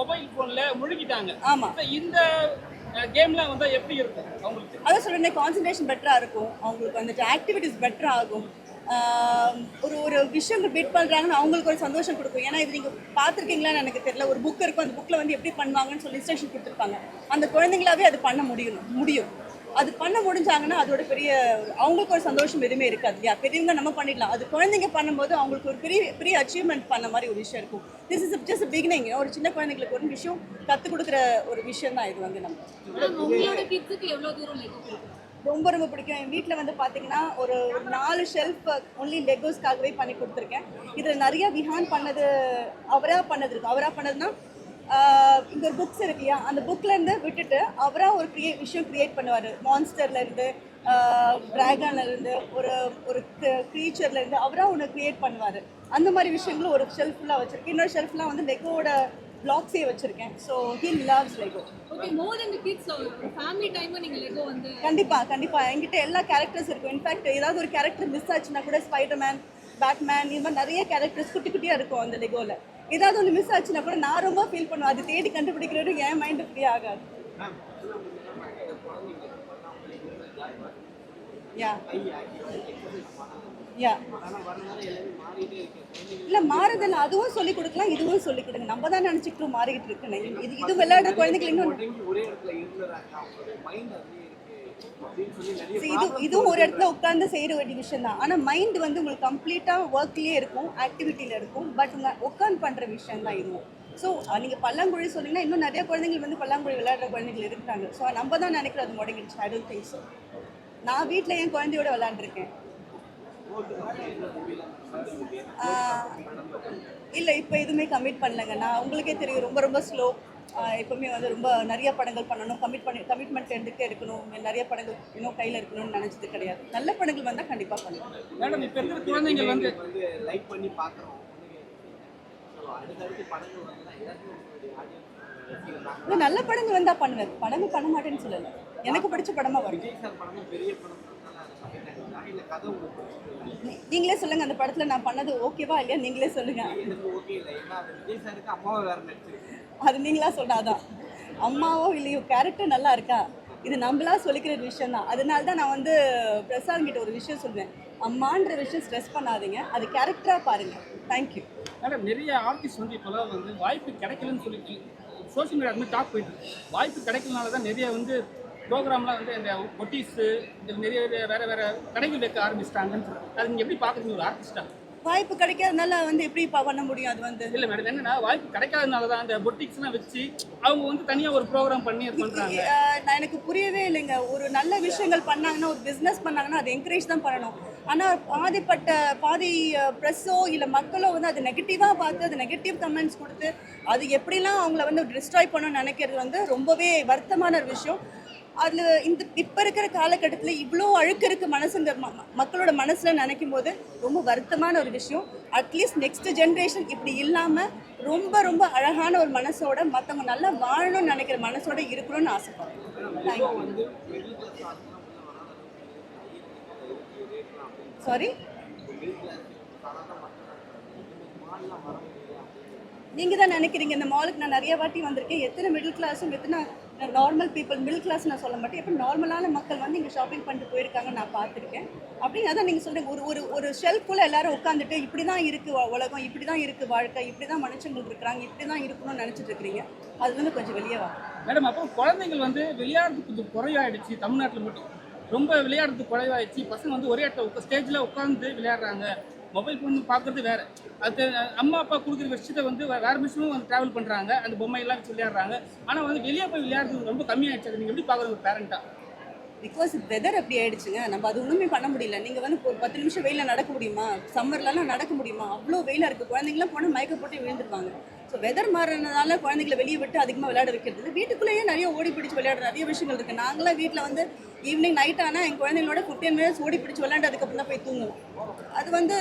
Mobile போன்ல முழுகிட்டாங்க. ஆமா. இந்த கேம்லாம் வந்தா எப்படி இருக்கும் அவங்களுக்கு? அதான் சொல்றேன், கான்சன்ட்ரேஷன் பெட்டரா இருக்கும், அவங்களுக்கு வந்துட்டு ஆக்டிவிட்டிஸ் பெட்டரா ஆகும். ஒரு ஒரு விஷயங்கள் பீட் பண்ணுறாங்கன்னு அவங்களுக்கு ஒரு சந்தோஷம் கொடுக்கும். ஏன்னா இது நீங்கள் பார்த்துருக்கீங்களான்னு எனக்கு தெரியல. ஒரு புக் இருக்கும், அந்த புக்கில் வந்து எப்படி பண்ணுவாங்கன்னு சொல்லி இன்ஸ்ட்ரக்ஷன் கொடுத்துருப்பாங்க. அந்த குழந்தைங்களாவே அது பண்ண முடியும். அது பண்ண முடிஞ்சாங்கன்னா அதோட பெரிய அவங்களுக்கு ஒரு சந்தோஷம் எதுவுமே இருக்காது இல்லையா? பெரியவங்க நம்ம பண்ணிடலாம், அது குழந்தைங்க பண்ணும்போது அவங்களுக்கு ஒரு பெரிய பெரிய அச்சீவ்மெண்ட் பண்ண மாதிரி ஒரு விஷயம் இருக்கும். This is just beginning. ஒரு சின்ன குழந்தைங்களுக்கு ஒரு விஷயம் கற்றுக் கொடுக்குற ஒரு விஷயம் தான் இது வந்து. நம்ம உங்களோட கிட்ஸுக்கு எவ்வளவு தூரம் லெகோ பிடிக்கும்? ரொம்ப ரொம்ப பிடிக்கும். என் வீட்டில் வந்து பார்த்தீங்கன்னா ஒரு 4 ஷெல்ஃப் ஒன்லி லெகோஸ்க்காகவே பண்ணி கொடுத்துருக்கேன். இதில் நிறைய விஹான் பண்ணது அவராக பண்ணது இருக்கும். அவராக பண்ணதுன்னா இங்கே ஒரு புக்ஸ் இருக்கு இல்லையா, அந்த புக்லேருந்து விட்டுட்டு அவராக ஒரு விஷயம் க்ரியேட் பண்ணுவார். மான்ஸ்டர்லேருந்து ட்ராகன்லேருந்து ஒரு ஒரு க்ரீச்சர்லேருந்து அவராக ஒன்று க்ரியேட் பண்ணுவார். அந்த மாதிரி விஷயங்களும் ஒரு ஷெல்ஃபுல்லாக வச்சுருக்கேன். இன்னொரு ஷெல்ஃப்லாம் வந்து லெகோட பிளாக்ஸே வச்சிருக்கேன். So he loves Lego. Okay, more then the kids family time நீங்க லெகோ வந்து கண்டிப்பா என்கிட்ட எல்லா கேரக்டர்ஸ் இருக்கும். இன்ஃபேக்ட் ஏதாவது ஒரு கேரக்டர் மிஸ் ஆச்சுன்னா கூட ஸ்பைடர்மேன், பேட்மேன், இது மாதிரி நிறைய கேரக்டர்ஸ் குட்டி குட்டியாக இருக்கும் அந்த லெகோவில். ஏதாவது ஒன்று மிஸ் ஆச்சுன்னா கூட நான் ரொம்ப ஃபீல் பண்ணுவேன். அது தேடி கண்டுபிடிக்கிறது என் மைண்டு ஃப்ரீ ஆகாது. யா யா இல்லை மாறுதல், அதுவும் சொல்லிக் கொடுக்கலாம், இதுவும் சொல்லிக் கொடுங்க. நம்ம தான் நினச்சிக்கிட்டு மாறிக்கிட்டு இருக்குன்னு. இது விளையாடுற குழந்தைகள் இன்னும் இதுவும் ஒரு இடத்துல உட்கார்ந்து செய்கிற வேண்டிய விஷயம் தான். ஆனால் மைண்ட் வந்து உங்களுக்கு கம்ப்ளீட்டாக ஒர்க்லேயே இருக்கும், ஆக்டிவிட்டியில் இருக்கும். பட் உட்காந்து பண்ணுற விஷயம் தான் இதுவும். ஸோ நீங்கள் பல்லாங்குழி சொன்னீங்கன்னா இன்னும் நிறைய குழந்தைகள் வந்து பல்லாங்குழி விளையாடுற குழந்தைகள் இருக்காங்க. ஸோ நம்ம தான் நினைக்கிறோம் அது முடங்கிடுச்சு. I don't think so. நான் வீட்டில் என் குழந்தையோட விளையாண்டுருக்கேன். இல்லை இப்போ எதுவுமே கமிட் பண்ணலைங்க. நான் உங்களுக்கே தெரியும், ரொம்ப ரொம்ப ஸ்லோ. எப்பவுமே வந்து ரொம்ப நிறைய படங்கள் பண்ணணும், கமிட்மெண்ட் எடுத்துகிட்டே இருக்கணும், நிறைய படங்கள் இன்னும் கையில் இருக்கணும்னு நினச்சது கிடையாது. நல்ல படங்கள் வந்தால் கண்டிப்பாக பண்ணுவேன். மேடம், இப்போ இருக்கிற குழந்தைங்கள் வந்து லைக் பண்ணி பார்க்குறோம். நல்ல படங்கள் வந்தால் பண்ணுவேன். படங்கள் பண்ண மாட்டேன்னு சொல்லலை, எனக்கு பிடிச்ச படமாக வரும். நீங்களே சொல்லுங்க, அந்த படத்துல நான் பண்ணது ஓகேவா இல்லையா நீங்களே சொல்லுங்க. அது நீங்களா சொன்னாதான். அம்மாவோ இல்லையோ கேரக்டர் நல்லா இருக்கா, இது நம்மளா சொல்லிக்கிற விஷயம் தான். அதனால தான் நான் வந்து பிரசாத் கிட்ட ஒரு விஷயம் சொல்வேன், அம்மான்ற விஷயம் ஸ்ட்ரெஸ் பண்ணாதீங்க, அது கேரக்டரா பாருங்க. தேங்க்யூ. மேடம், நிறைய ஆர்டிஸ்ட் வந்து இப்போலாம் வந்து வாய்ப்பு கிடைக்கலன்னு சொல்லிட்டு சோஷியல் மீடியா வந்து டாக் போயிட்டு இருக்கு. வாய்ப்பு கிடைக்கலனால தான் நிறைய வந்து ப்ரோக்ராம்லாம் வந்து இந்த ஒட்டிஸு நிறைய வேறு கடைகள் வைக்க ஆரம்பிச்சிட்டாங்கன்னு சொல்லுவாங்க. அது நீங்கள் எப்படி பார்க்குறீங்க ஒரு ஆர்டிஸ்ட்டாக? வாய்ப்பு கிடைக்காதனால வந்து எப்படி பண்ண முடியும்? அது வந்து இல்லை மேடம், என்னன்னா வாய்ப்பு கிடைக்காதனால தான் அந்த பொட்டிக்ஸ்லாம் வச்சு அவங்க வந்து தனியாக ஒரு ப்ரோக்ராம் பண்ணி அது பண்ணுறாங்க. நான் எனக்கு புரியவே இல்லைங்க. ஒரு நல்ல விஷயங்கள் பண்ணாங்கன்னா, ஒரு பிஸ்னஸ் பண்ணாங்கன்னா அது என்கரேஜ் தான் பண்ணணும். ஆனால் பாதி ப்ரெஸ்ஸோ இல்லை மக்களோ வந்து அது நெகட்டிவாக பார்த்து அது நெகட்டிவ் கமெண்ட்ஸ் கொடுத்து அது எப்படிலாம் அவங்கள வந்து டிஸ்ட்ராய் பண்ணணும்னு நினைக்கிறது வந்து ரொம்பவே வருத்தமான ஒரு விஷயம். அதில் இப்போ இருக்கிற காலகட்டத்தில் இவ்வளோ அழுக்கு இருக்க மனசுங்க மக்களோட மனசில் நினைக்கும் போது ரொம்ப வருத்தமான ஒரு விஷயம். அட்லீஸ்ட் நெக்ஸ்ட் ஜென்ரேஷன் இப்படி இல்லாமல் ரொம்ப ரொம்ப அழகான ஒரு மனசோட மற்றவங்க நல்லா வாழணும்னு நினைக்கிற மனசோட இருக்கணும்னு ஆசைப்படுறேன். தேங்க்யூ. சாரி, நீங்கள் தான் நினைக்கிறீங்க. இந்த மாலுக்கு நான் நிறைய வாட்டி வந்திருக்கேன். எத்தனை மிடில் கிளாஸும் எத்தனை நார்மல் பீப்புள், மிடில் கிளாஸ் நான் சொல்ல மாட்டேன், எப்போ நார்மலான மக்கள் வந்து இங்கே ஷாப்பிங் பண்ணிட்டு போயிருக்காங்க நான் பார்த்துருக்கேன். அப்படின்னு அதான் நீங்கள் சொல்கிறீங்க, ஒரு ஷெல்ஃபுள்ள எல்லாரும் உட்காந்துட்டு இப்படி தான் இருக்குது உலகம், இப்படி தான் இருக்குது வாழ்க்கை, இப்படி தான் மனுஷங்கள் இருக்கிறாங்க, இப்படி தான் இருக்கணும்னு நினச்சிட்டு இருக்கிறீங்க. அது வந்து கொஞ்சம் வெளியே வா மேடம். அப்போ குழந்தைகள் வந்து விளையாடுறதுக்கு கொஞ்சம் குறைவாயிடுச்சு. தமிழ்நாட்டில் மட்டும் ரொம்ப விளையாடுறதுக்கு குறைவாயிடுச்சு. பசங்க வந்து ஒரே இடத்துல ஸ்டேஜில் உட்காந்து விளையாடுறாங்க. மொபைல் ஃபோன் பார்க்குறது வேறு. அது அம்மா அப்பா கொடுக்குற விஷயத்தை வந்து வேறு மிஷினும் வந்து ட்ராவல் பண்ணுறாங்க, அந்த பொம்மையெல்லாம் வச்சு விளையாடுறாங்க. ஆனால் வந்து வெளியே போய் விளையாடுறது ரொம்ப கம்மியாகிடுச்சு. அது நீங்கள் எப்படி பார்க்குறது ஒரு பேரண்ட்டாக? பிகாஸ் வெதர் அப்படி ஆயிடுச்சுங்க. நம்ம அது ஒன்றுமே பண்ண முடியல. நீங்கள் வந்து ஒரு 10 நிமிஷம் வெயிலில் நடக்க முடியுமா? சம்மர்லலாம் நடக்க முடியுமா? அவ்வளோ வெயிலாக இருக்குது. குழந்தைங்களாம் போனால் மயக்க போட்டு விழுந்துருவாங்க. ஸோ வெதர் மாறினதுனால குழந்தைங்களை வெளியே விட்டு அதிகமாக விளையாட வைக்கிறது. வீட்டுக்குள்ளேயே நிறைய ஓடி பிடிச்சி விளையாடுற நிறைய விஷயங்கள் இருக்குது. நாங்களாம் வீட்டில் வந்து ஈவினிங் நைட் ஆனால் என் குழந்தைங்களோட 15 மினிட்ஸ் ஓடி பிடிச்சி விளையாண்டு அதுக்கப்புறம் தான் போய் தூங்குவோம். அது வந்து